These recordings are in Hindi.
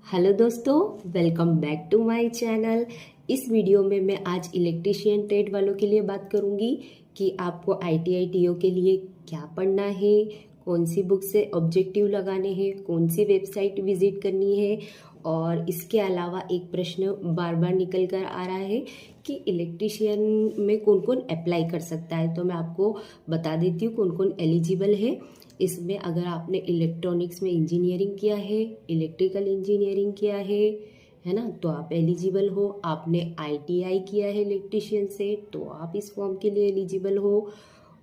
हेलो दोस्तों, welcome back to my channel. इस वीडियो में मैं आज इलेक्ट्रिशियन ट्रेड वालों के लिए बात करूंगी कि आपको आईटीआई टीओ के लिए क्या पढ़ना है, कौन सी बुक से ऑब्जेक्टिव लगाने हैं, कौन सी वेबसाइट विजिट करनी है। और इसके अलावा एक प्रश्न बार बार निकल कर आ रहा है कि इलेक्ट्रिशियन में कौन कौन अप्लाई कर सकता है। तो मैं आपको बता देती हूँ कौन कौन एलिजिबल है इसमें। अगर आपने इलेक्ट्रॉनिक्स में इंजीनियरिंग किया है, इलेक्ट्रिकल इंजीनियरिंग किया है ना, तो आप एलिजिबल हो। आपने आईटीआई किया है इलेक्ट्रिशियन से तो आप इस फॉर्म के लिए एलिजिबल हो।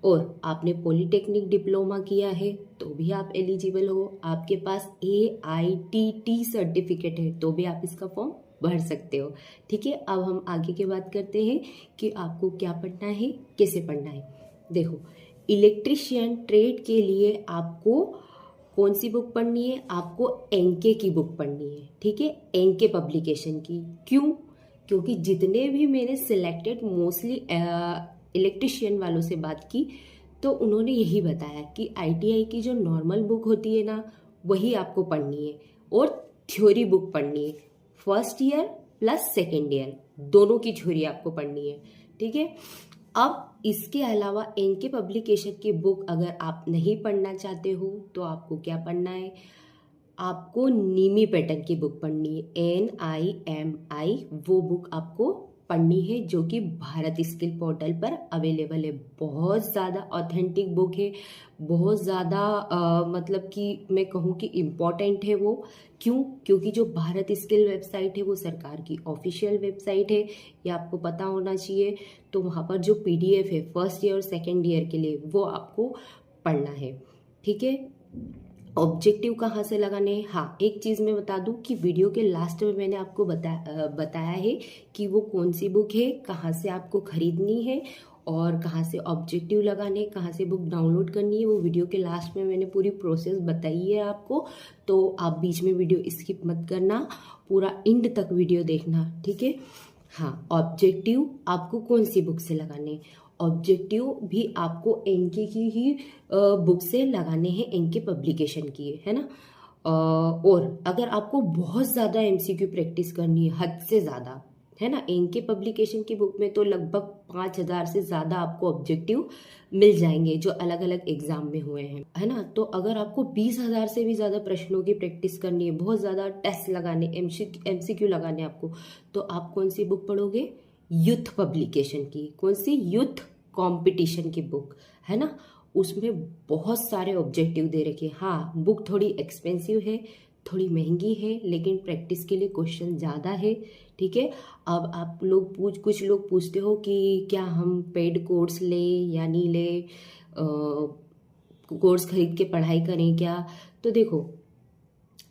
और आपने पॉलीटेक्निक डिप्लोमा किया है तो भी आप एलिजिबल हो। आपके पास AITT सर्टिफिकेट है तो भी आप इसका फॉर्म भर सकते हो। ठीक है, अब हम आगे की बात करते हैं कि आपको क्या पढ़ना है, कैसे पढ़ना है। देखो, इलेक्ट्रिशियन ट्रेड के लिए आपको कौन सी बुक पढ़नी है? आपको एनके की बुक पढ़नी है। ठीक है, एनके पब्लिकेशन की। क्यों? क्योंकि जितने भी मैंने सिलेक्टेड मोस्टली इलेक्ट्रिशियन वालों से बात की तो उन्होंने यही बताया कि आईटीआई की जो नॉर्मल बुक होती है ना, वही आपको पढ़नी है और थ्योरी बुक पढ़नी है। First year plus second year दोनों की थ्योरी आपको पढ़नी है। ठीक है, अब इसके अलावा एनके पब्लिकेशन की बुक अगर आप नहीं पढ़ना चाहते हो तो आपको क्या पढ़ना है? आपको नीमी पैटर्न की बुक पढ़नी है, NIMI। वो बुक आपको पढ़नी है जो कि भारत स्किल पोर्टल पर अवेलेबल है। बहुत ज़्यादा ऑथेंटिक बुक है, बहुत ज़्यादा मतलब कि मैं कहूँ कि इम्पॉर्टेंट है वो। क्यों? क्योंकि जो भारत स्किल वेबसाइट है वो सरकार की ऑफिशियल वेबसाइट है, ये आपको पता होना चाहिए। तो वहाँ पर जो PDF है फर्स्ट ईयर और सेकेंड ईयर के लिए वो आपको पढ़ना है। ठीक है, ऑब्जेक्टिव कहाँ से लगाने हैं? हाँ, एक चीज़ मैं बता दूं कि वीडियो के लास्ट में मैंने आपको बताया है कि वो कौन सी बुक है, कहाँ से आपको खरीदनी है और कहाँ से ऑब्जेक्टिव लगाने, कहाँ से बुक डाउनलोड करनी है। वो वीडियो के लास्ट में मैंने पूरी प्रोसेस बताई है आपको, तो आप बीच में वीडियो स्किप मत करना, पूरा एंड तक वीडियो देखना। ठीक है। हाँ, ऑब्जेक्टिव आपको कौन सी बुक से लगाने? ऑब्जेक्टिव भी आपको एनके की ही बुक से लगाने हैं, एनके पब्लिकेशन की है ना। और अगर आपको बहुत ज़्यादा MCQ प्रैक्टिस करनी है, हद से ज़्यादा, है ना, एनके पब्लिकेशन की बुक में तो लगभग 5,000 से ज़्यादा आपको ऑब्जेक्टिव मिल जाएंगे जो अलग अलग एग्जाम में हुए हैं, है ना। तो अगर आपको 20,000 से भी ज़्यादा प्रश्नों की प्रैक्टिस करनी है, बहुत ज़्यादा टेस्ट लगाने, MCQ लगाने आपको, तो आप कौन सी बुक पढ़ोगे? यूथ पब्लिकेशन की। कौन सी? यूथ कंपटीशन की बुक, है ना। उसमें बहुत सारे ऑब्जेक्टिव दे रखे। हाँ, बुक थोड़ी एक्सपेंसिव है, थोड़ी महंगी है, लेकिन प्रैक्टिस के लिए क्वेश्चन ज़्यादा है। ठीक है। अब आप लोग कुछ लोग पूछते हो कि क्या हम पेड कोर्स ले या नहीं ले, कोर्स खरीद के पढ़ाई करें क्या? तो देखो,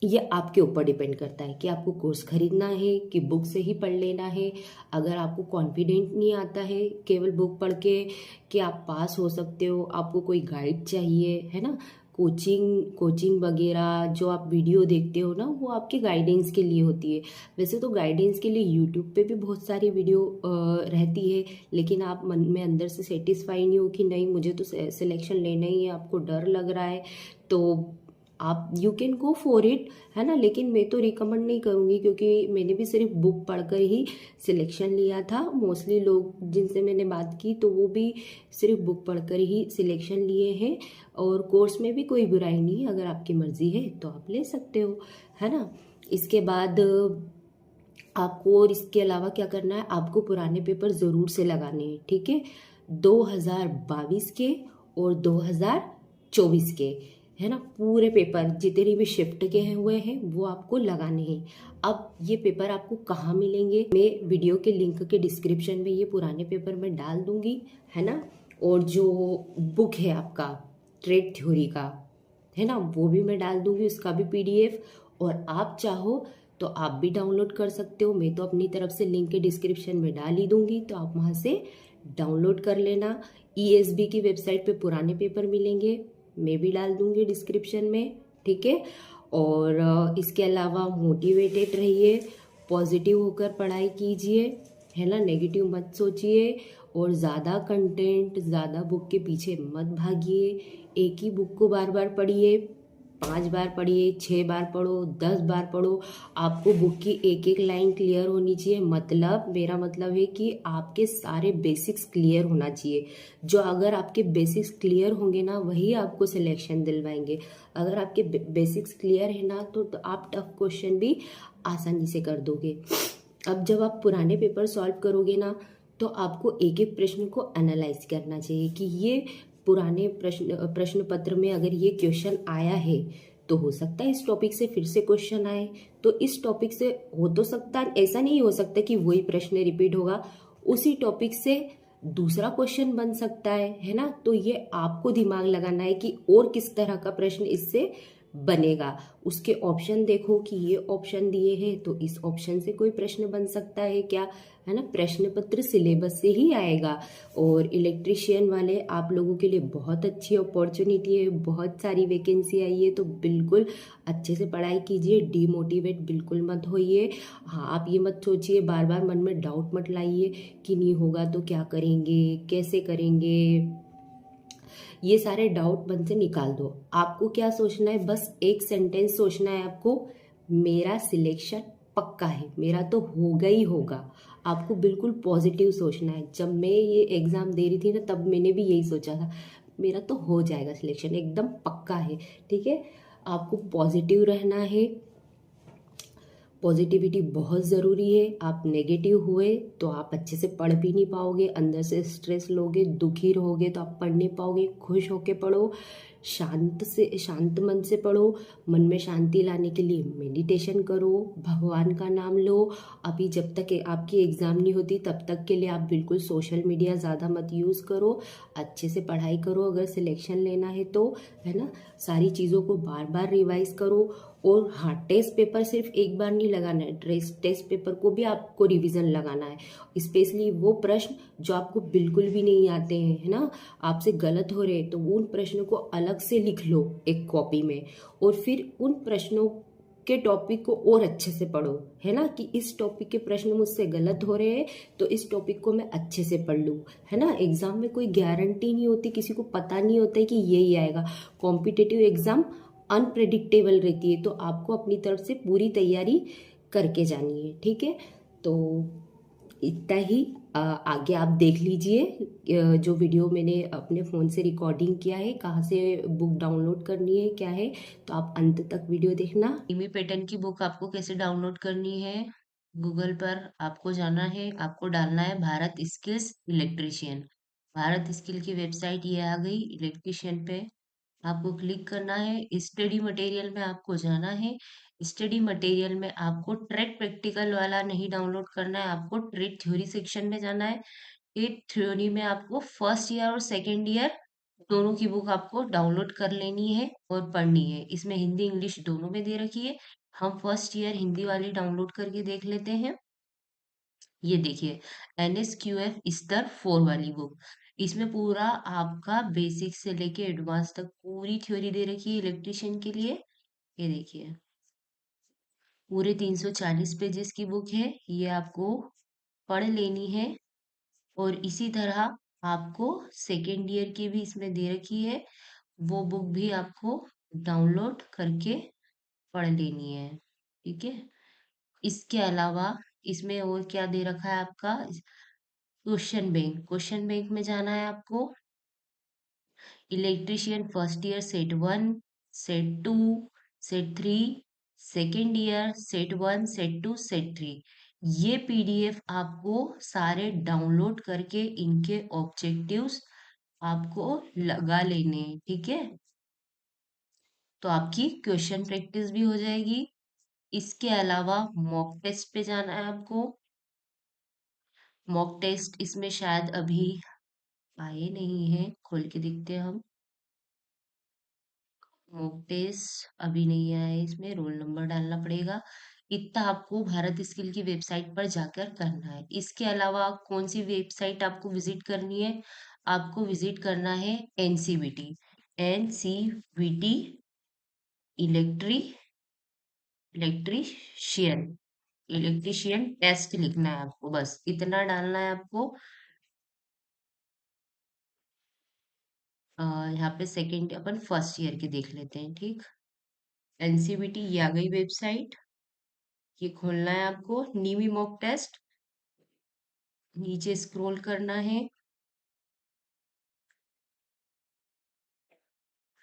ये आपके ऊपर डिपेंड करता है कि आपको कोर्स खरीदना है कि बुक से ही पढ़ लेना है। अगर आपको कॉन्फिडेंट नहीं आता है केवल बुक पढ़ के कि आप पास हो सकते हो, आपको कोई गाइड चाहिए, है ना। कोचिंग वगैरह जो आप वीडियो देखते हो ना, वो आपके गाइडेंस के लिए होती है। वैसे तो गाइडेंस के लिए यूट्यूब पे भी बहुत सारी वीडियो रहती है, लेकिन आप मन में अंदर से सेटिस्फाई नहीं हो कि नहीं मुझे तो सिलेक्शन लेना ही है, आपको डर लग रहा है, तो आप you can go for it, है ना। लेकिन मैं तो रिकमेंड नहीं करूँगी क्योंकि मैंने भी सिर्फ बुक पढ़कर ही सिलेक्शन लिया था। मोस्टली लोग जिनसे मैंने बात की तो वो भी सिर्फ बुक पढ़कर ही सिलेक्शन लिए हैं। और कोर्स में भी कोई बुराई नहीं है, अगर आपकी मर्जी है तो आप ले सकते हो, है ना। इसके बाद आपको और इसके अलावा क्या करना है? आपको पुराने पेपर ज़रूर से लगाने हैं। ठीक है, 2022 के और 2024 के, है ना, पूरे पेपर जितने भी शिफ्ट के हैं हुए हैं वो आपको लगाने हैं। अब ये पेपर आपको कहाँ मिलेंगे? मैं वीडियो के लिंक के डिस्क्रिप्शन में ये पुराने पेपर में डाल दूंगी, है ना। और जो बुक है आपका ट्रेड थ्योरी का, है ना, वो भी मैं डाल दूंगी, उसका भी PDF। और आप चाहो तो आप भी डाउनलोड कर सकते हो। मैं तो अपनी तरफ से लिंक के डिस्क्रिप्शन में डाल ही दूंगी, तो आप वहाँ से डाउनलोड कर लेना। ESB की वेबसाइट पे पुराने पेपर मिलेंगे, मैं भी डाल दूंगी डिस्क्रिप्शन में। ठीक है। और इसके अलावा मोटिवेटेड रहिए, पॉजिटिव होकर पढ़ाई कीजिए, है ना, नेगेटिव मत सोचिए। और ज़्यादा कंटेंट, ज़्यादा बुक के पीछे मत भागिए, एक ही बुक को बार बार पढ़िए। 5 बार पढ़िए, 6 बार पढ़ो, 10 बार पढ़ो, आपको बुक की एक एक लाइन क्लियर होनी चाहिए। मतलब मेरा मतलब है कि आपके सारे बेसिक्स क्लियर होना चाहिए। जो अगर आपके बेसिक्स क्लियर होंगे ना, वही आपको सिलेक्शन दिलवाएंगे। अगर आपके बेसिक्स क्लियर है ना, तो आप टफ क्वेश्चन भी आसानी से कर दोगे। अब जब आप पुराने पेपर सॉल्व करोगे ना, तो आपको एक एक प्रश्न को एनालाइज करना चाहिए कि ये पुराने प्रश्न पत्र में अगर ये क्वेश्चन आया है, तो हो सकता है इस टॉपिक से फिर से क्वेश्चन आए। तो इस टॉपिक से हो तो सकता, ऐसा नहीं हो सकता कि वही प्रश्न रिपीट होगा, उसी टॉपिक से दूसरा क्वेश्चन बन सकता है ना। तो ये आपको दिमाग लगाना है कि और किस तरह का प्रश्न इससे बनेगा। उसके ऑप्शन देखो कि ये ऑप्शन दिए हैं, तो इस ऑप्शन से कोई प्रश्न बन सकता है क्या, है ना। प्रश्न पत्र सिलेबस से ही आएगा। और इलेक्ट्रिशियन वाले आप लोगों के लिए बहुत अच्छी अपॉर्चुनिटी है, बहुत सारी वैकेंसी आई है। तो बिल्कुल अच्छे से पढ़ाई कीजिए, डीमोटिवेट बिल्कुल मत होइए। हाँ, आप ये मत सोचिए, बार बार मन में डाउट मत लाइए कि नहीं होगा तो क्या करेंगे, कैसे करेंगे। ये सारे डाउट मन से निकाल दो। आपको क्या सोचना है, बस एक सेंटेंस सोचना है आपको, मेरा सिलेक्शन पक्का है, मेरा तो होगा ही होगा। आपको बिल्कुल पॉजिटिव सोचना है। जब मैं ये एग्जाम दे रही थी ना, तब मैंने भी यही सोचा था, मेरा तो हो जाएगा सिलेक्शन, एकदम पक्का है। ठीक है, आपको पॉजिटिव रहना है। पॉजिटिविटी बहुत ज़रूरी है। आप नेगेटिव हुए तो आप अच्छे से पढ़ भी नहीं पाओगे, अंदर से स्ट्रेस लोगे, दुखी रहोगे तो आप पढ़ नहीं पाओगे। खुश होके पढ़ो, शांत मन से पढ़ो। मन में शांति लाने के लिए मेडिटेशन करो, भगवान का नाम लो। अभी जब तक आपकी एग्ज़ाम नहीं होती, तब तक के लिए आप बिल्कुल सोशल मीडिया ज़्यादा मत यूज़ करो। अच्छे से पढ़ाई करो अगर सिलेक्शन लेना है तो, है ना। सारी चीज़ों को बार बार रिवाइज करो। और हाँ, टेस्ट पेपर सिर्फ एक बार नहीं लगाना है, टेस्ट पेपर को भी आपको रिवीजन लगाना है। स्पेशली वो प्रश्न जो आपको बिल्कुल भी नहीं आते हैं, है ना, आपसे गलत हो रहे हैं, तो उन प्रश्नों को अलग से लिख लो एक कॉपी में। और फिर उन प्रश्नों के टॉपिक को और अच्छे से पढ़ो, है ना, कि इस टॉपिक के प्रश्न मुझसे गलत हो रहे हैं, तो इस टॉपिक को मैं अच्छे से पढ़ लूँ, है ना। एग्जाम में कोई गारंटी नहीं होती, किसी को पता नहीं होता है कि यही आएगा। कॉम्पिटिटिव एग्जाम अनप्रेडिक्टेबल रहती है, तो आपको अपनी तरफ से पूरी तैयारी करके जानी है। ठीक है, तो इतना ही। आगे आप देख लीजिए, जो वीडियो मैंने अपने फ़ोन से रिकॉर्डिंग किया है, कहाँ से बुक डाउनलोड करनी है, क्या है, तो आप अंत तक वीडियो देखना। इमी पैटर्न की बुक आपको कैसे डाउनलोड करनी है, गूगल पर आपको जाना है, आपको डालना है Bharat skills electrician. Bharat skill की वेबसाइट ये आ गई, इलेक्ट्रीशियन पे आपको क्लिक करना है। स्टडी मटेरियल में आपको जाना है। स्टडी मटेरियल में आपको ट्रेड प्रैक्टिकल वाला नहीं डाउनलोड करना है, आपको ट्रेड थ्योरी सेक्शन में जाना है। ट्रेड थ्योरी में आपको फर्स्ट ईयर और सेकेंड ईयर दोनों की बुक आपको डाउनलोड कर लेनी है और पढ़नी है। इसमें हिंदी इंग्लिश दोनों में दे रखी है। हम फर्स्ट ईयर हिंदी वाली डाउनलोड करके देख लेते हैं। ये देखिए, NSQF स्तर 4 वाली बुक। इसमें पूरा आपका बेसिक से लेके एडवांस तक पूरी थ्योरी दे रखी है इलेक्ट्रिशियन के लिए। ये देखिए, पूरे 340 पेजेस की बुक है, ये आपको पढ़ लेनी है। और इसी तरह आपको सेकेंड ईयर की भी इसमें दे रखी है, वो बुक भी आपको डाउनलोड करके पढ़ लेनी है। ठीक है, इसके अलावा इसमें और क्या दे रखा है आपका, क्वेश्चन बैंक में जाना है आपको। Electrician first year set 1, set 2, set 3, second year set 1, set 2, set 3। ये PDF आपको सारे डाउनलोड करके इनके ऑब्जेक्टिव्स आपको लगा लेने हैं। ठीक है, तो आपकी क्वेश्चन प्रैक्टिस भी हो जाएगी। इसके अलावा मॉक टेस्ट पे जाना है आपको। मॉक टेस्ट इसमें शायद अभी आए नहीं है, खोल के देखते हैं हम। मॉक टेस्ट अभी नहीं आया है, इसमें रोल नंबर डालना पड़ेगा। इतना आपको भारत स्किल की वेबसाइट पर जाकर करना है। इसके अलावा कौन सी वेबसाइट आपको विजिट करनी है, आपको विजिट करना है NCVT इलेक्ट्री इलेक्ट्रीशियन इलेक्ट्रीशियन टेस्ट लिखना है आपको, बस इतना डालना है आपको। यहाँ पे सेकेंड अपन फर्स्ट ईयर के देख लेते हैं। ठीक, एनसीबीटी ये आ गई वेबसाइट। ये खोलना है आपको, नीवी मॉक टेस्ट, नीचे स्क्रॉल करना है।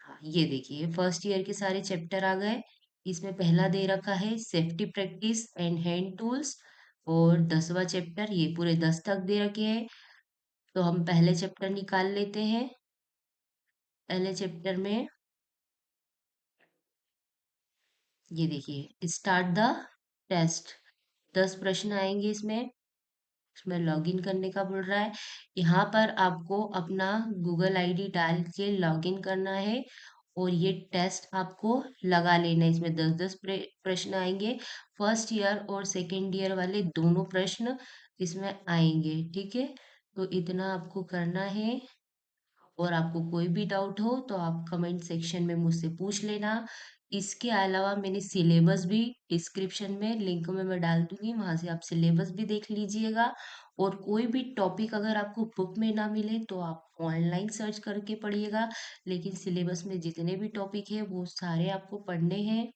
हाँ, ये देखिए फर्स्ट ईयर के सारे चैप्टर आ गए। इसमें पहला दे रखा है safety practice and hand tools, और 10वां चैप्टर, ये पूरे 10 तक दे रखे हैं। तो हम पहले चैप्टर निकाल लेते हैं। पहले चैप्टर में ये देखिए स्टार्ट द टेस्ट, 10 प्रश्न आएंगे इसमें। इसमें लॉगिन करने का बोल रहा है। यहाँ पर आपको अपना गूगल आईडी डाल के लॉगिन करना है, और ये टेस्ट आपको लगा लेना है। इसमें 10-10 प्रश्न आएंगे। फर्स्ट ईयर और सेकेंड ईयर वाले दोनों प्रश्न इसमें आएंगे, ठीक है। तो इतना आपको करना है, और आपको कोई भी डाउट हो तो आप कमेंट सेक्शन में मुझसे पूछ लेना। इसके अलावा मैंने सिलेबस भी डिस्क्रिप्शन में लिंक में मैं डाल दूंगी, वहां से आप सिलेबस भी देख लीजिएगा। और कोई भी टॉपिक अगर आपको बुक में ना मिले तो आप ऑनलाइन सर्च करके पढ़िएगा। लेकिन सिलेबस में जितने भी टॉपिक है वो सारे आपको पढ़ने हैं,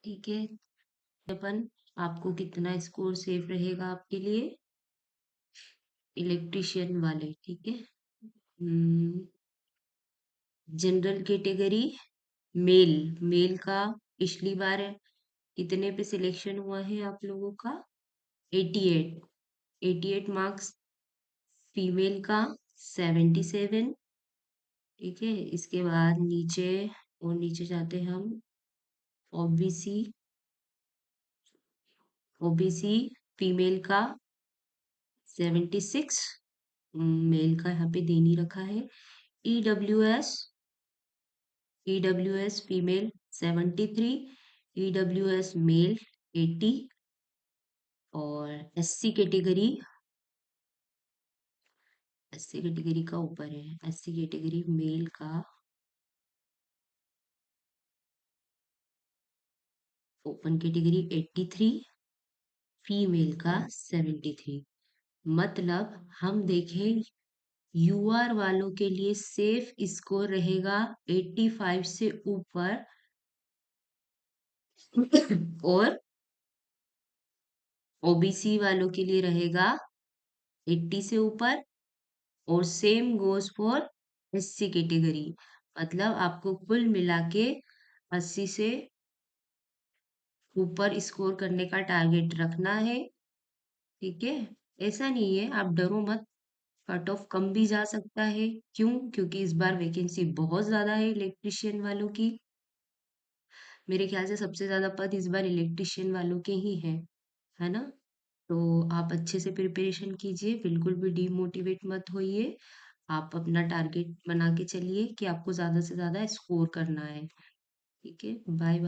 ठीक है। अपन आपको कितना स्कोर सेफ रहेगा आपके लिए, इलेक्ट्रिशियन वाले, ठीक है। जनरल कैटेगरी मेल, मेल का पिछली बार कितने पे सिलेक्शन हुआ है आप लोगों का? 88, 88 मार्क्स। फीमेल का 77, ठीक है। इसके बाद नीचे, और नीचे जाते हैं हम, ओबीसी, ओबीसी फीमेल का 76, मेल का यहाँ पे दे नहीं रखा है। EWS, EWS female 73, EWS male 80, और एससी कैटेगरी, एससी कैटेगरी का ऊपर है, एससी कैटेगरी मेल का ओपन कैटेगरी 83, फीमेल का 73। मतलब हम देखें यूआर वालों के लिए सेफ स्कोर रहेगा 85 से ऊपर, और ओबीसी वालों के लिए रहेगा 80 से ऊपर, और same goes for SC category. मतलब आपको कुल मिला के 80 से ऊपर स्कोर करने का टारगेट रखना है, ठीक है। ऐसा नहीं है, आप डरो मत, कट ऑफ कम भी जा सकता है। क्यों? क्योंकि इस बार वैकेंसी बहुत ज्यादा है इलेक्ट्रिशियन वालों की। मेरे ख्याल से सबसे ज्यादा पद इस बार इलेक्ट्रिशियन वालों के ही हैं, है ना। तो आप अच्छे से प्रिपरेशन कीजिए, बिल्कुल भी डीमोटिवेट मत होइए। आप अपना टारगेट बना के चलिए कि आपको ज्यादा से ज्यादा स्कोर करना है, ठीक है। Bye bye.